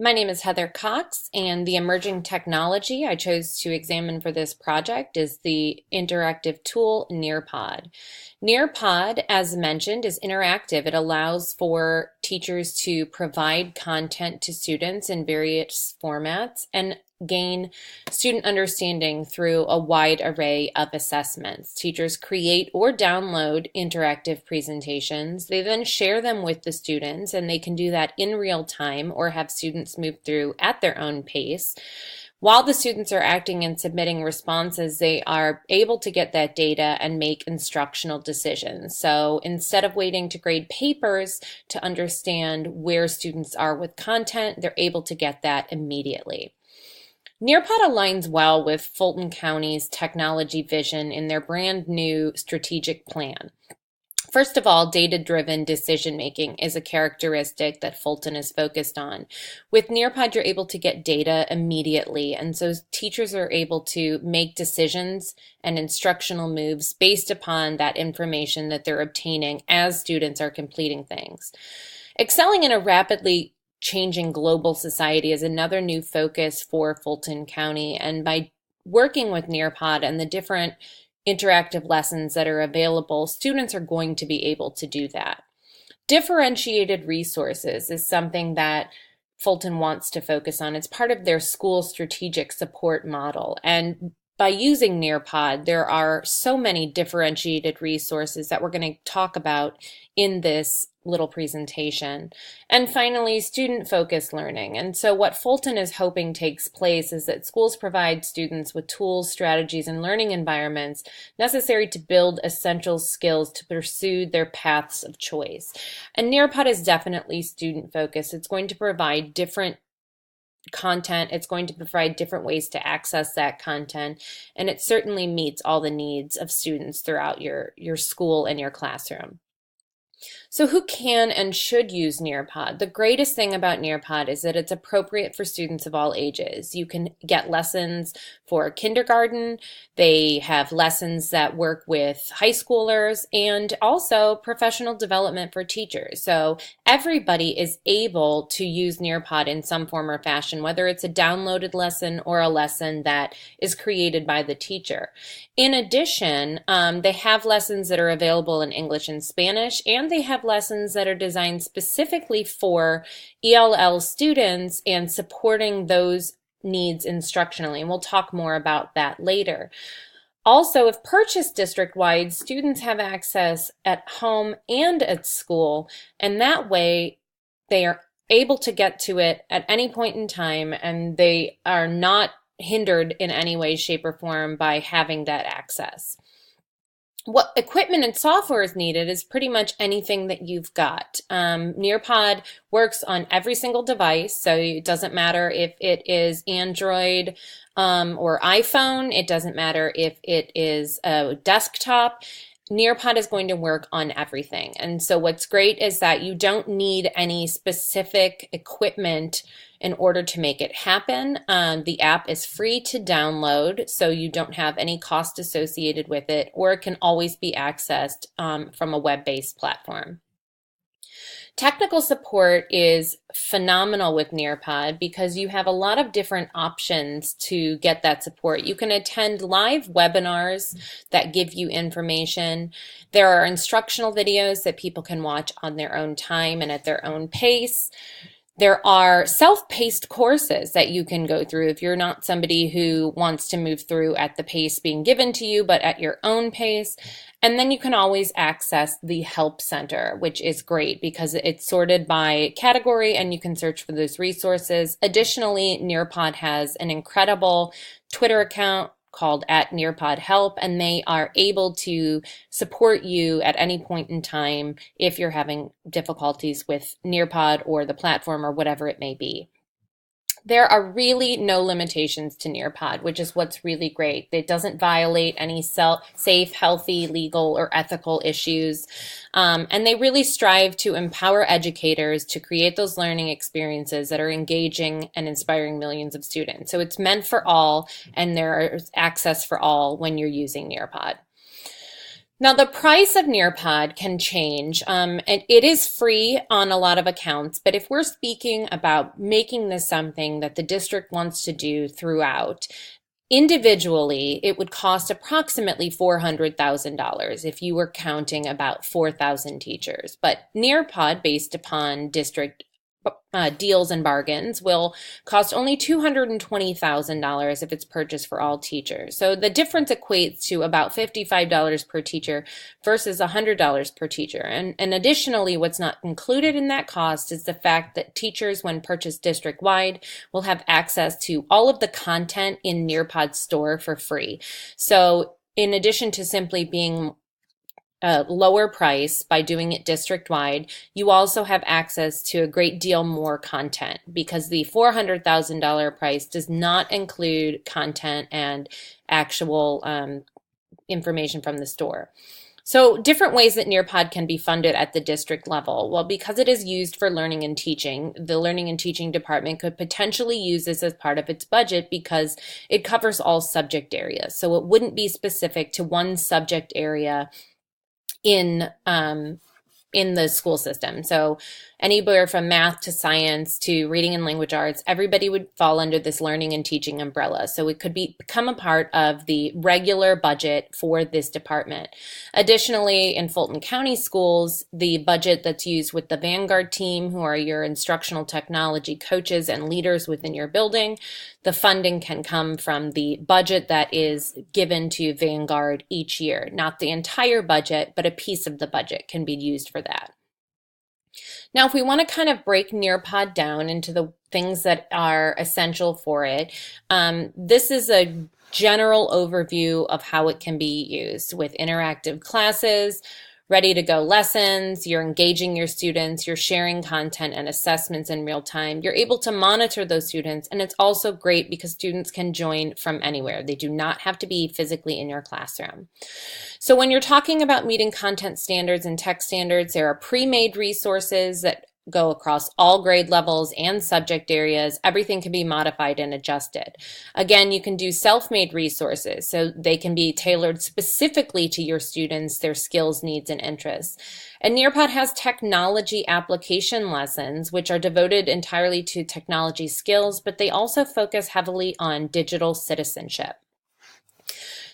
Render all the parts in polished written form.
My name is Heather Cox, and the emerging technology I chose to examine for this project is the interactive tool Nearpod. Nearpod, as mentioned, is interactive. It allows for teachers to provide content to students in various formats and gain student understanding through a wide array of assessments. Teachers create or download interactive presentations. They then share them with the students, and they can do that in real time or have students move through at their own pace. While the students are acting and submitting responses, they are able to get that data and make instructional decisions. So instead of waiting to grade papers to understand where students are with content, they're able to get that immediately. Nearpod aligns well with Fulton County's technology vision in their brand new strategic plan. First of all, data-driven decision-making is a characteristic that Fulton is focused on. With Nearpod, you're able to get data immediately, and so teachers are able to make decisions and instructional moves based upon that information that they're obtaining as students are completing things. Excelling in a rapidly changing global society is another new focus for Fulton County, and by working with Nearpod and the different interactive lessons that are available, students are going to be able to do that. Differentiated resources is something that Fulton wants to focus on. It's part of their school strategic support model, and by using Nearpod, there are so many differentiated resources that we're going to talk about in this little presentation. And finally, student-focused learning. And so what Fulton is hoping takes place is that schools provide students with tools, strategies, and learning environments necessary to build essential skills to pursue their paths of choice. And Nearpod is definitely student-focused. It's going to provide different content. It's going to provide different ways to access that content, and it certainly meets all the needs of students throughout your school and your classroom. So who can and should use Nearpod? The greatest thing about Nearpod is that it's appropriate for students of all ages. You can get lessons for kindergarten. They have lessons that work with high schoolers and also professional development for teachers. So everybody is able to use Nearpod in some form or fashion, whether it's a downloaded lesson or a lesson that is created by the teacher. In addition, they have lessons that are available in English and Spanish, and they have lessons that are designed specifically for ELL students and supporting those needs instructionally. And we'll talk more about that later. Also, if purchased district-wide, students have access at home and at school, and that way they are able to get to it at any point in time, and they are not hindered in any way, shape, or form by having that access. What equipment and software is needed is pretty much anything that you've got. Nearpod works on every single device, so it doesn't matter if it is Android or iPhone. It doesn't matter if it is a desktop. Nearpod is going to work on everything. And so what's great is that you don't need any specific equipment in order to make it happen. The app is free to download, so you don't have any cost associated with it, or it can always be accessed from a web-based platform. Technical support is phenomenal with Nearpod because you have a lot of different options to get that support. You can attend live webinars that give you information. There are instructional videos that people can watch on their own time and at their own pace. There are self-paced courses that you can go through if you're not somebody who wants to move through at the pace being given to you, but at your own pace. And then you can always access the Help Center, which is great because it's sorted by category and you can search for those resources. Additionally, Nearpod has an incredible Twitter account called @NearpodHelp, and they are able to support you at any point in time if you're having difficulties with Nearpod or the platform or whatever it may be. There are really no limitations to Nearpod, which is what's really great. It doesn't violate any safe, healthy, legal, or ethical issues. And they really strive to empower educators to create those learning experiences that are engaging and inspiring millions of students. So it's meant for all, and there's access for all when you're using Nearpod. Now, the price of Nearpod can change. And it is free on a lot of accounts, but if we're speaking about making this something that the district wants to do throughout, individually, it would cost approximately $400,000 if you were counting about 4,000 teachers. But Nearpod, based upon district deals and bargains, will cost only $220,000 if it's purchased for all teachers. So the difference equates to about $55 per teacher versus $100 per teacher. And additionally, what's not included in that cost is the fact that teachers, when purchased district-wide, will have access to all of the content in Nearpod's store for free. So in addition to simply being a lower price by doing it district-wide, you also have access to a great deal more content, because the $400,000 price does not include content and actual information from the store. So different ways that Nearpod can be funded at the district level. Well, because it is used for learning and teaching, the learning and teaching department could potentially use this as part of its budget because it covers all subject areas. So it wouldn't be specific to one subject area in the school system. So anywhere from math to science to reading and language arts, everybody would fall under this learning and teaching umbrella. So it could become a part of the regular budget for this department. Additionally, in Fulton County schools, the budget that's used with the Vanguard team, who are your instructional technology coaches and leaders within your building, the funding can come from the budget that is given to Vanguard each year. Not the entire budget, but a piece of the budget can be used for that. Now, if we want to kind of break Nearpod down into the things that are essential for it, this is a general overview of how it can be used with interactive classes, ready-to-go lessons, you're engaging your students, you're sharing content and assessments in real time. You're able to monitor those students, and it's also great because students can join from anywhere. They do not have to be physically in your classroom. So when you're talking about meeting content standards and tech standards, there are pre-made resources that go across all grade levels and subject areas. Everything can be modified and adjusted. Again, you can do self-made resources, so they can be tailored specifically to your students, their skills, needs, and interests. And Nearpod has technology application lessons, which are devoted entirely to technology skills, but they also focus heavily on digital citizenship.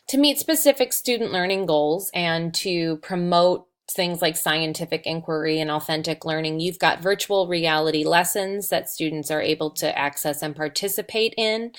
To meet specific student learning goals and to promote things like scientific inquiry and authentic learning, you've got virtual reality lessons that students are able to access and participate in.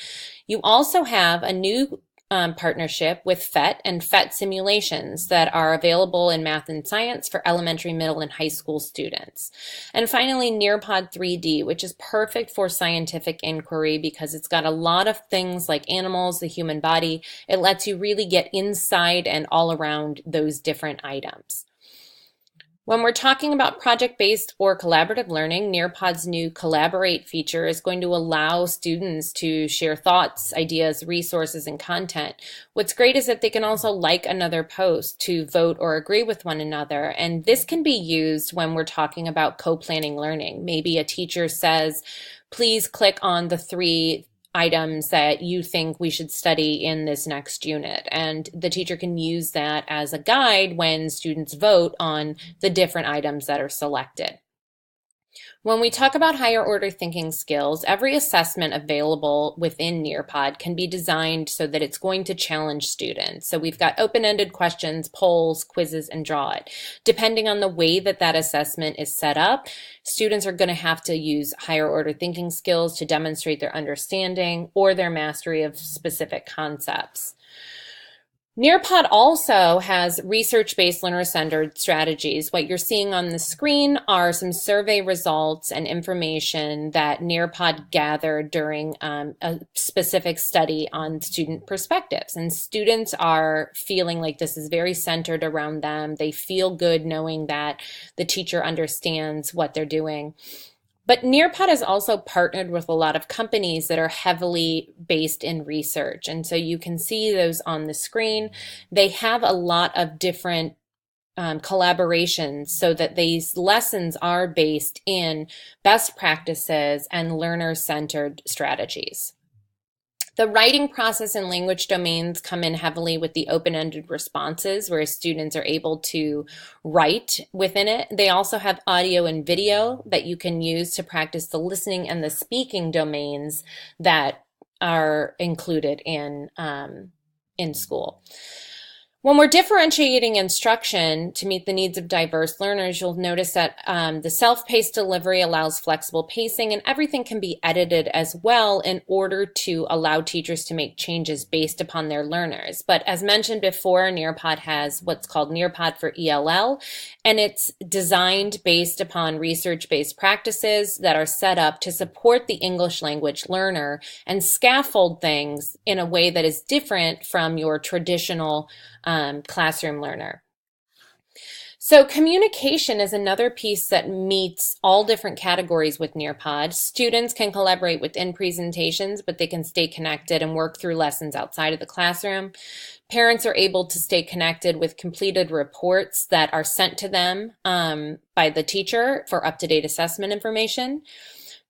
You also have a new partnership with PhET and PhET simulations that are available in math and science for elementary, middle, and high school students. And finally, Nearpod 3D, which is perfect for scientific inquiry because it's got a lot of things like animals, the human body. It lets you really get inside and all around those different items. When we're talking about project-based or collaborative learning, Nearpod's new Collaborate feature is going to allow students to share thoughts, ideas, resources, and content. What's great is that they can also like another post to vote or agree with one another, and this can be used when we're talking about co-planning learning. Maybe a teacher says, please click on the 3 items that you think we should study in this next unit. And the teacher can use that as a guide when students vote on the different items that are selected. When we talk about higher order thinking skills, every assessment available within Nearpod can be designed so that it's going to challenge students. So we've got open-ended questions, polls, quizzes, and draw it. Depending on the way that that assessment is set up, students are going to have to use higher order thinking skills to demonstrate their understanding or their mastery of specific concepts. Nearpod also has research-based learner-centered strategies. What you're seeing on the screen are some survey results and information that Nearpod gathered during a specific study on student perspectives. And students are feeling like this is very centered around them. They feel good knowing that the teacher understands what they're doing. But Nearpod has also partnered with a lot of companies that are heavily based in research. And so you can see those on the screen. They have a lot of different collaborations so that these lessons are based in best practices and learner-centered strategies. The writing process and language domains come in heavily with the open-ended responses where students are able to write within it. They also have audio and video that you can use to practice the listening and the speaking domains that are included in school. When we're differentiating instruction to meet the needs of diverse learners, you'll notice that the self-paced delivery allows flexible pacing, and everything can be edited as well in order to allow teachers to make changes based upon their learners. But as mentioned before, Nearpod has what's called Nearpod for ELL, and it's designed based upon research-based practices that are set up to support the English language learner and scaffold things in a way that is different from your traditional classroom learner. So communication is another piece that meets all different categories with Nearpod. Students can collaborate within presentations, but they can stay connected and work through lessons outside of the classroom. Parents are able to stay connected with completed reports that are sent to them by the teacher for up-to-date assessment information.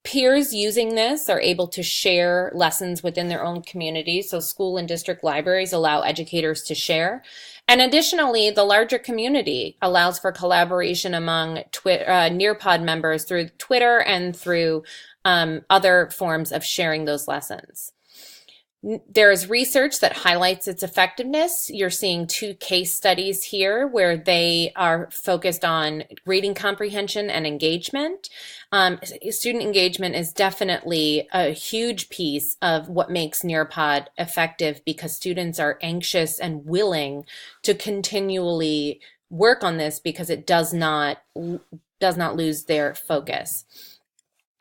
Peers using this are able to share lessons within their own community, so school and district libraries allow educators to share. And additionally, the larger community allows for collaboration among Nearpod members through Twitter and through other forms of sharing those lessons. There is research that highlights its effectiveness. You're seeing 2 case studies here where they are focused on reading comprehension and engagement. Student engagement is definitely a huge piece of what makes Nearpod effective because students are anxious and willing to continually work on this because it does not lose their focus.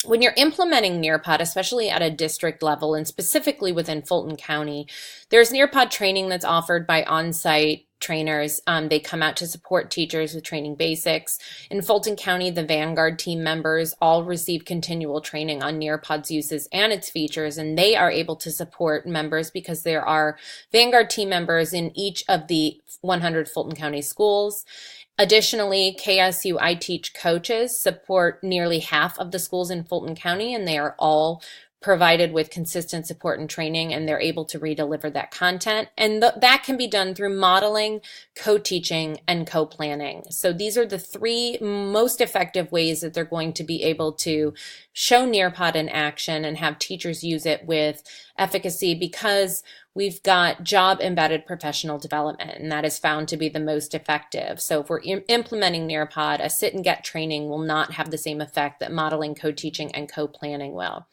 When you're implementing Nearpod, especially at a district level and specifically within Fulton County, there's Nearpod training that's offered by on-site trainers. They come out to support teachers with training basics. In Fulton County, the Vanguard team members all receive continual training on Nearpod's uses and its features, and they are able to support members because there are Vanguard team members in each of the 100 Fulton County schools. Additionally, KSU ITEC coaches support nearly half of the schools in Fulton County, and they are all provided with consistent support and training, and they're able to redeliver that content. And that can be done through modeling, co-teaching, and co-planning. So these are the 3 most effective ways that they're going to be able to show Nearpod in action and have teachers use it with efficacy, because we've got job-embedded professional development, and that is found to be the most effective. So if we're implementing Nearpod, a sit-and-get training will not have the same effect that modeling, co-teaching, and co-planning will.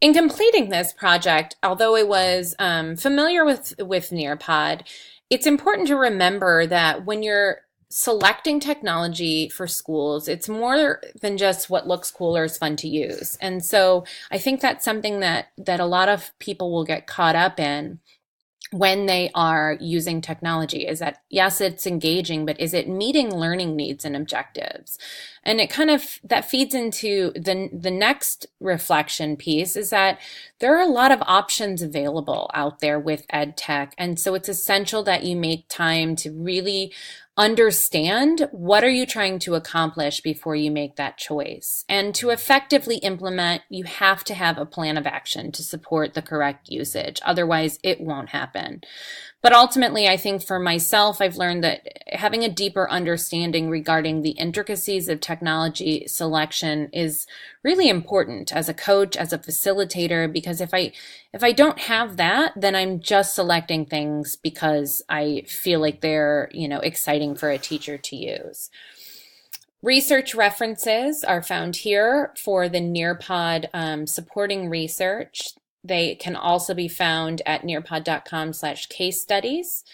In completing this project, although I was familiar with Nearpod, it's important to remember that when you're selecting technology for schools, it's more than just what looks cool or is fun to use. And so I think that's something that a lot of people will get caught up in when they are using technology, is that yes, it's engaging, but is it meeting learning needs and objectives? And it kind of, that feeds into the next reflection piece, is that there are a lot of options available out there with ed tech. And so it's essential that you make time to really understand what are you trying to accomplish before you make that choice. And to effectively implement, you have to have a plan of action to support the correct usage. Otherwise, it won't happen. But ultimately, I think for myself, I've learned that having a deeper understanding regarding the intricacies of technology selection is really important as a coach, as a facilitator, because if I don't have that, then I'm just selecting things because I feel like they're, exciting for a teacher to use. Research references are found here for the Nearpod supporting research. They can also be found at nearpod.com/case studies.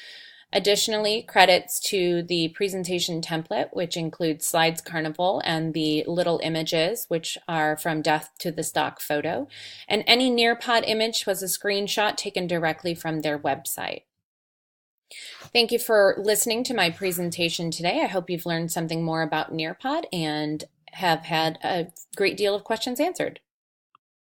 Additionally, credits to the presentation template, which includes Slides Carnival and the little images, which are from death to the stock photo. And any Nearpod image was a screenshot taken directly from their website. Thank you for listening to my presentation today. I hope you've learned something more about Nearpod and have had a great deal of questions answered.